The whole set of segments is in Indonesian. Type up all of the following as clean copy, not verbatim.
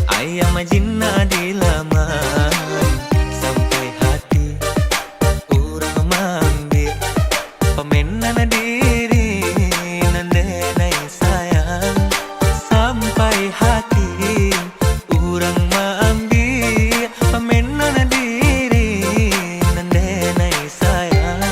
Ayam majina dilaman sampai hati urang mambil pemenan diri nandenai sayang sampai hati urang mambil pemenan diri nandenai sayang.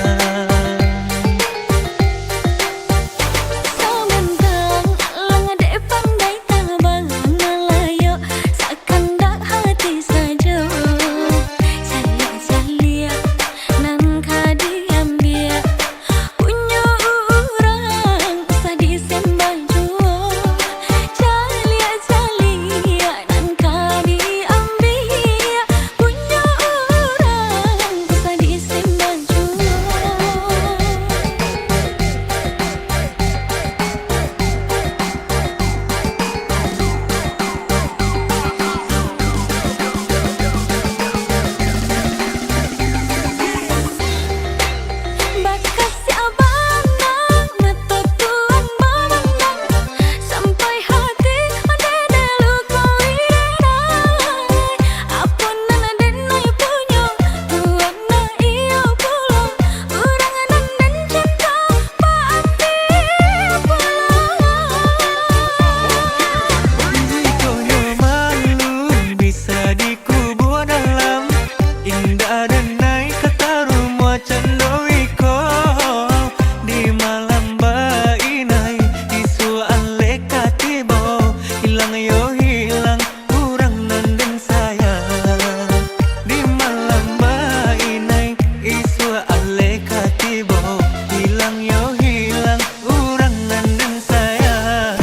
Samantang lang dek pandai tabang ngalayo sekandak hati saja. Salia-salia nan kadiambil punya orang sadisembah jua. Salia-salia nan kadiambil punya orang sadisembah jua. Bakas si abanang mata tuang memandang sampai hati ada luka wirai. Apunan denai punya tuang na iyo pulang urangan dan cinta pati pulang. Jikonya malu bisa dikubur dalam indah dan naik kata rumah candowiko di malam bainai isu aleka tibo hilang yo hilang kurang nanden sayang di malam bainai isu aleka tibo hilang yo hilang kurang nanden sayang.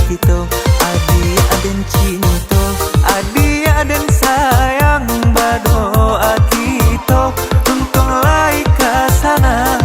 kita, adia dan cinta, adia dan sayang, berdoa kita untuk lai ke sana.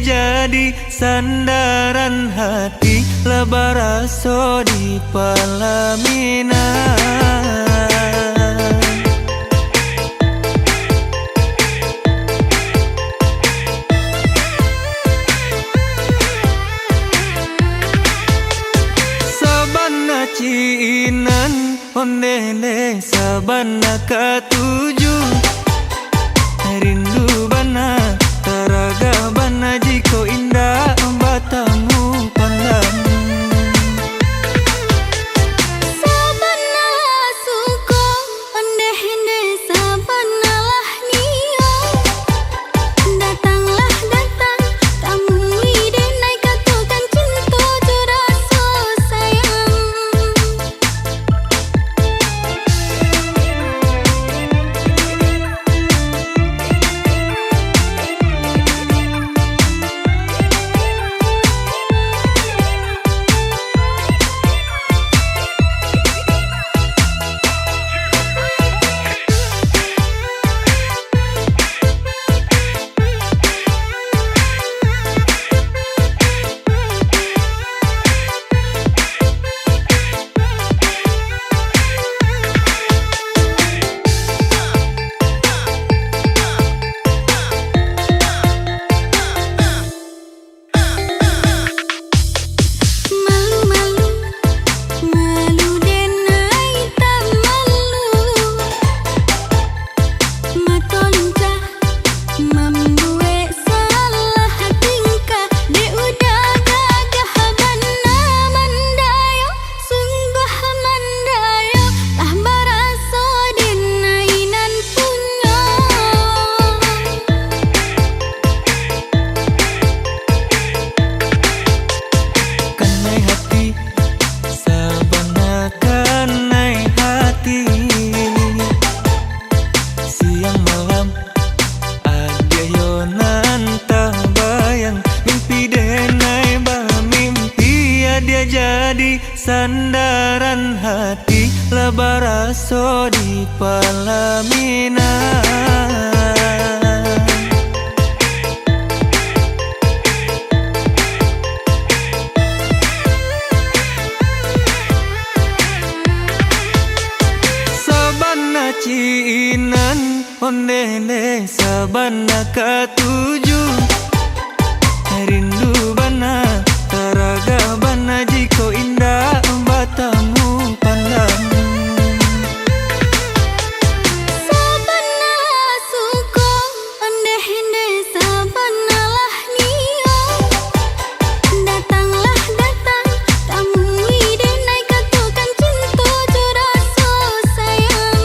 jadi sandaran hati labaraso di pelaminan. Sabana ciinan ondele sabana katuju rindu bana taraga bana jiko indah batamu pandang. Sabana suko ondeh-hende sabana lah nio. Datanglah datang temui denai katukan cinta juraso sayang. Dia jadi sandaran hati labaraso di pelaminan. Sabana ciinan ondele sabana katuju rindu bana taraga bana jiko indah batamu pandang. Sabana suko ondeh-hende sabana lah nio. Datanglah datang temui denai katukan cinta juraso sayang.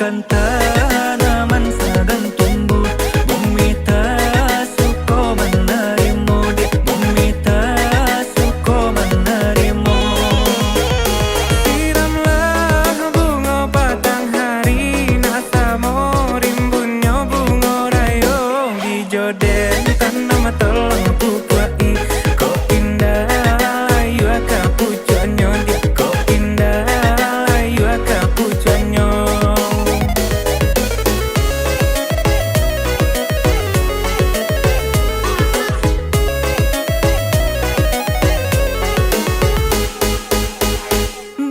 bukan tanaman sagan tumbuh. Bumi tak suka menerimu, bumi tak suka menerimu. Siramlah bunga batang hari, nasamo rimbunnya bunga rayong di joden tanam tolong pupuai. Kok indah ayu akapucanyo dia, kok indah ayu akapucanyo.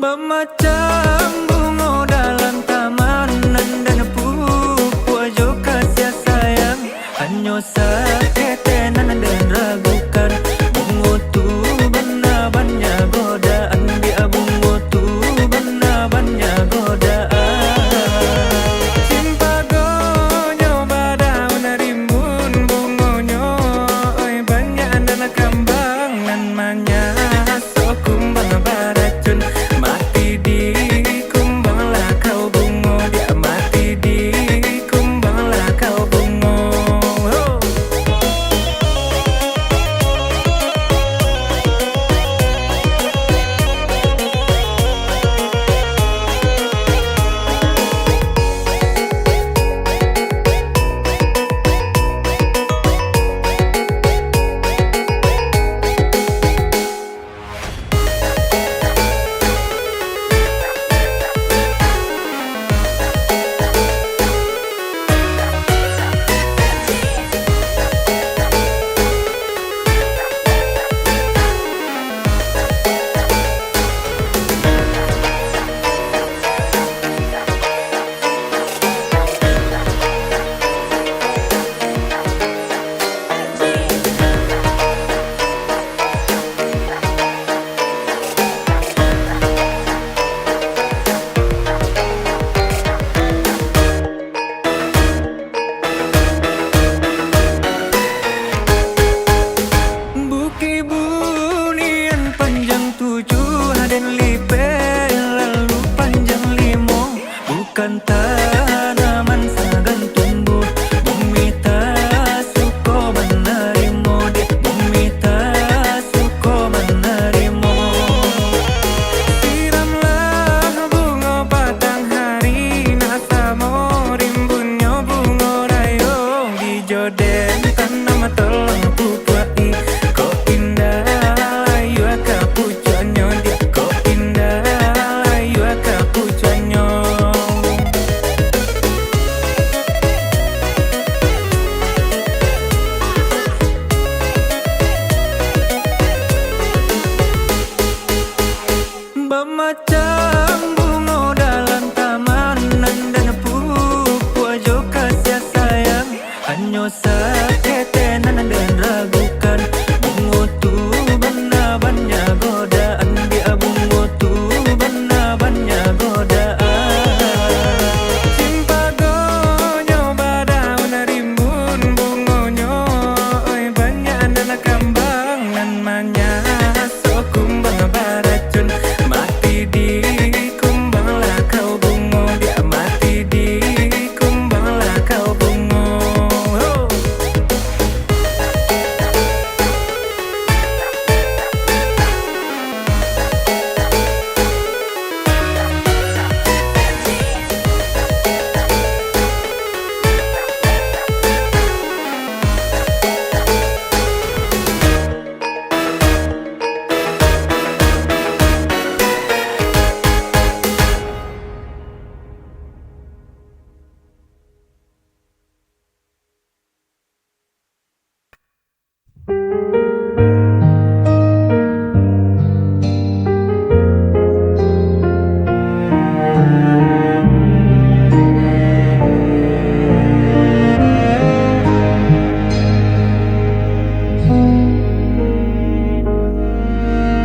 Bermacam bunga dalam tamanan dan pupuajo kasih sayang. Hanya saketenan dan ragukan. Bunga tu benar banyak godaan, dia bunga tu benar banyak godaan. Cimpagonyo badau narimbun bungonyo, oi banyak dan kambang nan manya so kumbang baracun. Mati di kumbanglah kau bungo, dia mati di kumbanglah kau bungo. Buki bunian panjang 7 dan lipe lalu panjang 5. Bukan tanaman sagan tumbuh. Bumi tak suka menerimu, bumi tak suka menerimu. Siramlah bunga batang hari, nasamo rimbunnya bunga rayong di joden tanam tolong pupuai. Kok indah ayu akapucanyo dia, kok indah ayu akapucanyo. Bermacam bunga dalam tamanan dan pupuajo kasih sayang. Hanya saketenan dan ragukan. Bunga tu benar banyak godaan, dia bunga tu benar banyak godaan. Cimpagonyo badau narimbun bungonyo, oi banyak dan kambang nan manya so kumbang baracun. Mati di kumbanglah kau bungo, dia mati di kumbanglah kau bungo.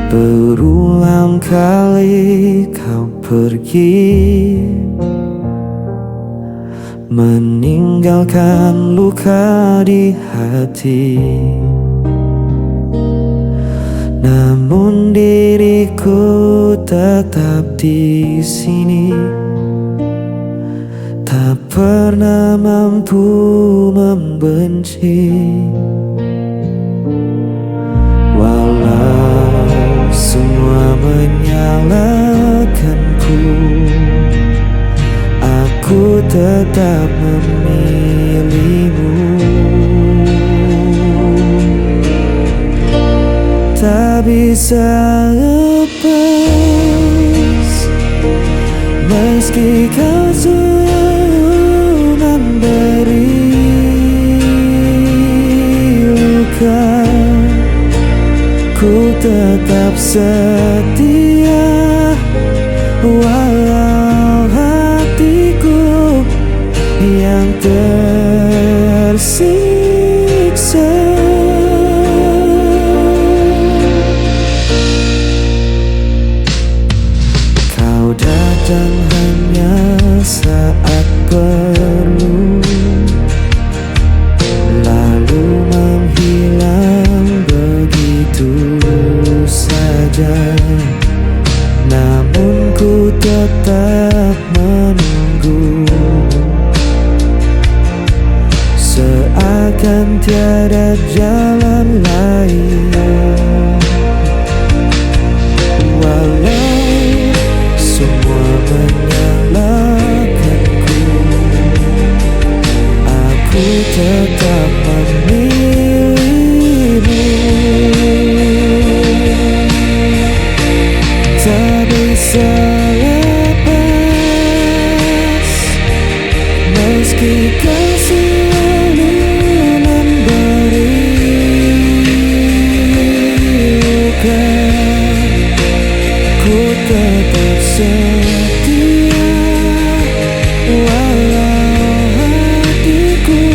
Berulang kali kau pergi, meninggalkan luka di hati. Namun diriku tetap di sini, pernah mampu membenci. Walau semua menyalahkanku, aku tetap memilihmu. Tak bisa lepas meski kau selalu memberi luka. Ku tetap setia walau hatiku yang tersiksa. Kau datang hanya saat perlu, lalu menghilang begitu saja. Namun ku tetap menunggu, seakan tiada jalan lain. Walau semua menyalahkanku, aku tetap memilihmu. Tak bisa lepas meski kau selalu memberi luka. Ku tetap setia walau hatiku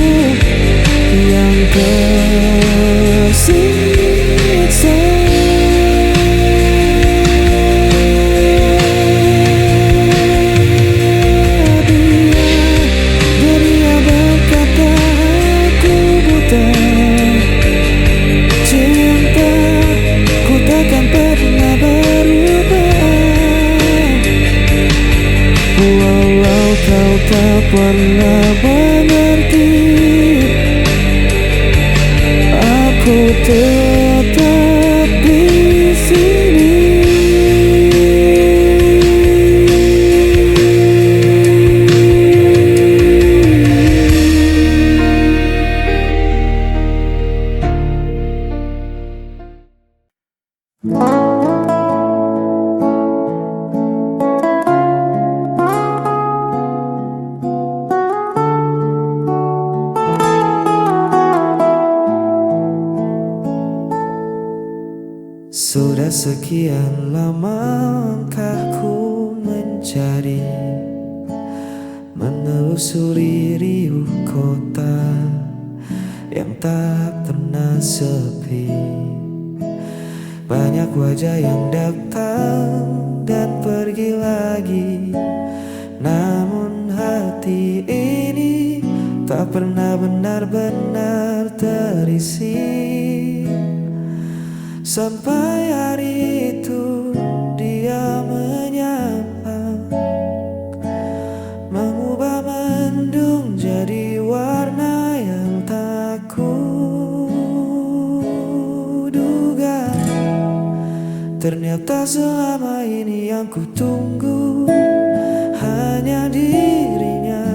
yang tersiksa. Dia berkata aku buta, cinta ku takkan pernah berubah. Walau kau tak pernah mengerti, aku tetap di sini. Sudah sekian lama langkahku mencari, menelusuri riuh kota yang tak pernah sepi. Banyak wajah yang datang dan pergi lagi, namun hati ini tak pernah benar-benar terisi. Sampai hari itu dia menyapa, mengubah mendung jadi warna yang tak kuduga. Ternyata selama ini yang kutunggu hanya dirinya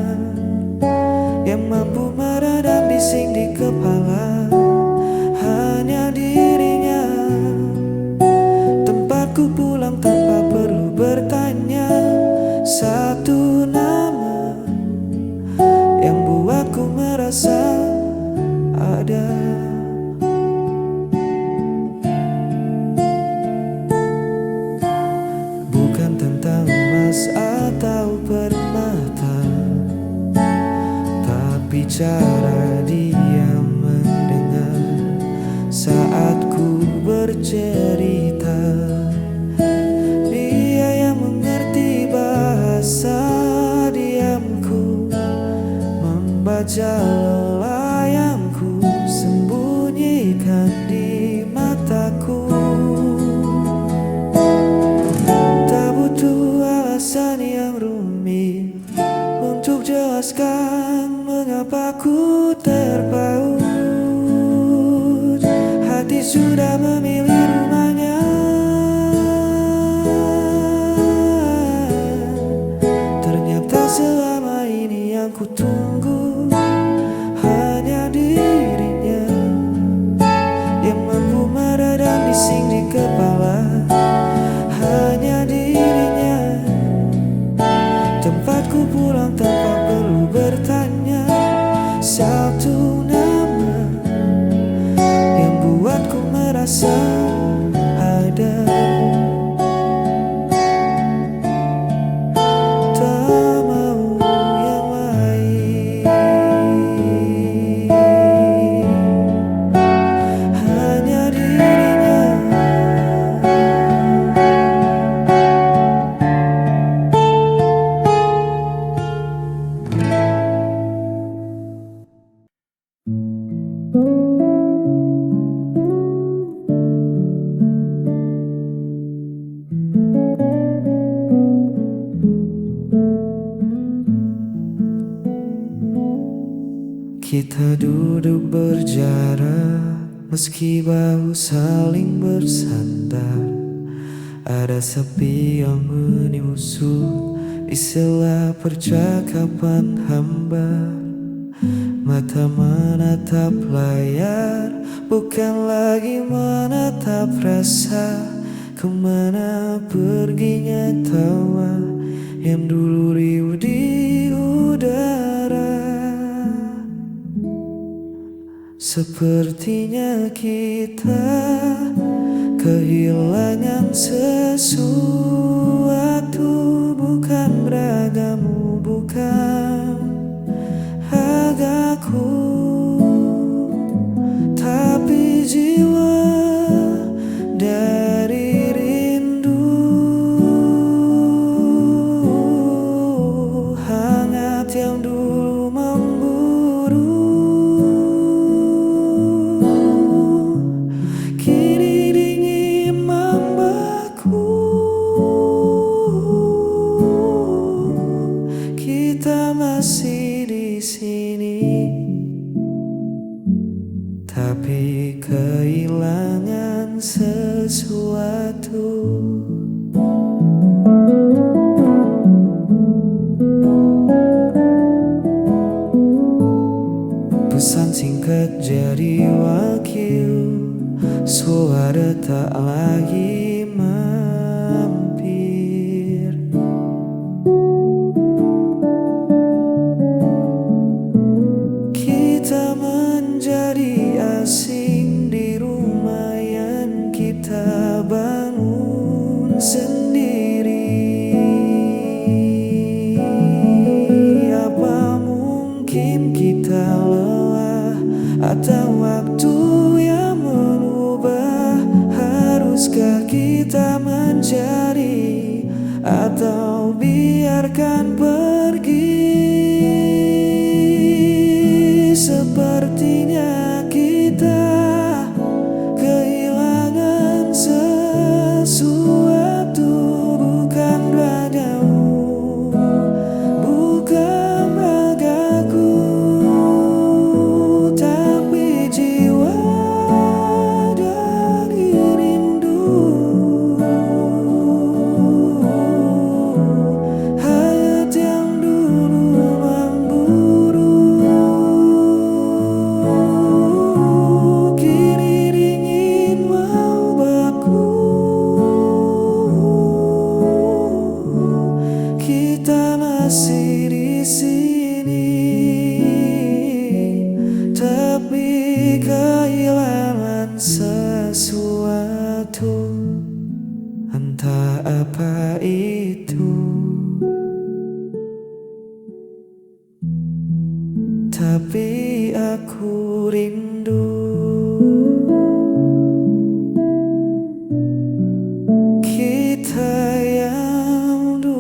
yang mampu meredam bising di kepala. Hanya dirinya tempatku pulang tanpa perlu bertanya. Satu nama yang buatku merasa ada. Bukan tentang emas atau permata, tapi cara dia mendengar saat ku bercerita. Dia yang mengerti bahasa diamku, membaca lelah yang ku sembunyikan di mataku. Tak butuh alasan yang rumit untuk jelaskan mengapa ku terpaut. Hati sudah memilih rumahnya. Ternyata selama ini yang ku tunggu hanya dirinya yang mampu meredam bising di kepala. Hanya dirinya tempatku pulang tanpa perlu bertanya. Satu nama yang buatku merasa ada. Tak mau yang lain. Hanya dirinya. Kita duduk berjarak, meski bahu saling bersandar. Ada sepi yang menyusut di sela percakapan hambar. Mata menatap layar, bukan lagi menatap rasa. Kemana perginya tawa yang dulu riuh di udara. Sepertinya kita kehilangan sesuatu. Bukan ragamu, bukan agaku, tapi jiwa dari rindu. Hangat yang dulu memburu, kini dingin membeku. Kita masih di sini, tapi kehilangan sesuatu. Pesan singkat jadi wakil, suara tak lagi mampir. Kita menjadi asing di rumah yang kita bangun sendiri. Apa mungkin kita lelah atau waktu yang mengubah? Haruskah kita mencari atau biarkan pergi? Sepertinya kita kehilangan sesuatu. Bukan ragamu, bukan ragaku, tapi jiwa dari rindu. Hayat yang dulu memburu, kini dingin mau beku. Kita masih di sini, tapi kehilangan sesuatu. Entah apa itu, tapi aku rindu. Kita yang dulu.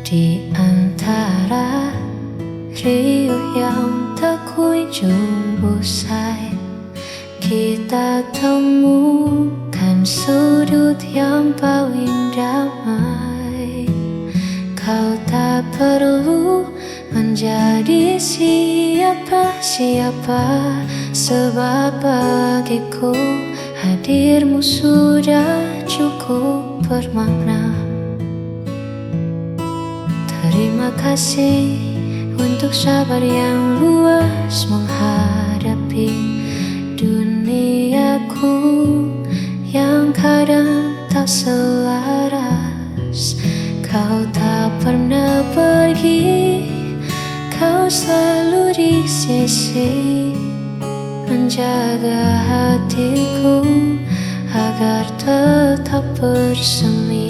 Di antara riuh yang tak kunjung usai, kita temukan sudut yang paling damai. Kau tak perlu menjadi siapa-siapa, sebab bagiku hadirmu sudah cukup bermakna. Terima kasih untuk sabar yang luas menghadapi duniaku yang kadang tak selaras. Kau tak pernah pergi, kau selalu di sisi, menjaga hatiku agar tetap bersemi.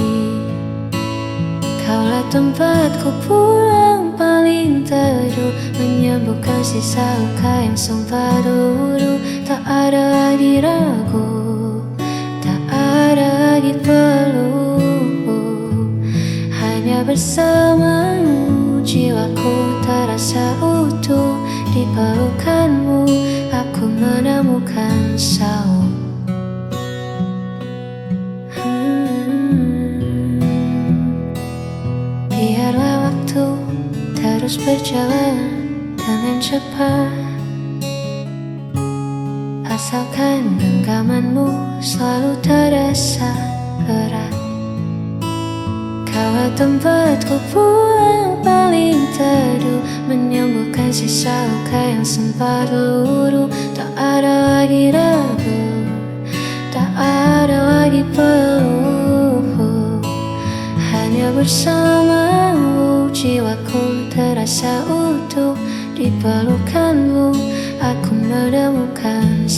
Kaulah tempatku pulang paling teduh, menyembuhkan sisa luka yang sempat dulu. Tak ada lagi ragu, tak ada lagi peluh. Hanya bersamamu jiwaku terasa utuh. Di pelukanmu aku menemukan saung. Biarlah waktu terus berjalan dengan cepat, asalkan genggamanmu selalu terasa erat. Kaulah tempatku pulang paling teduh, menyembuhkan sisa luka yang sempat luruh. Tak ada lagi ragu, tak ada lagi peluh. Hanya bersamamu jiwaku terasa utuh. Di pelukanmu aku menemukan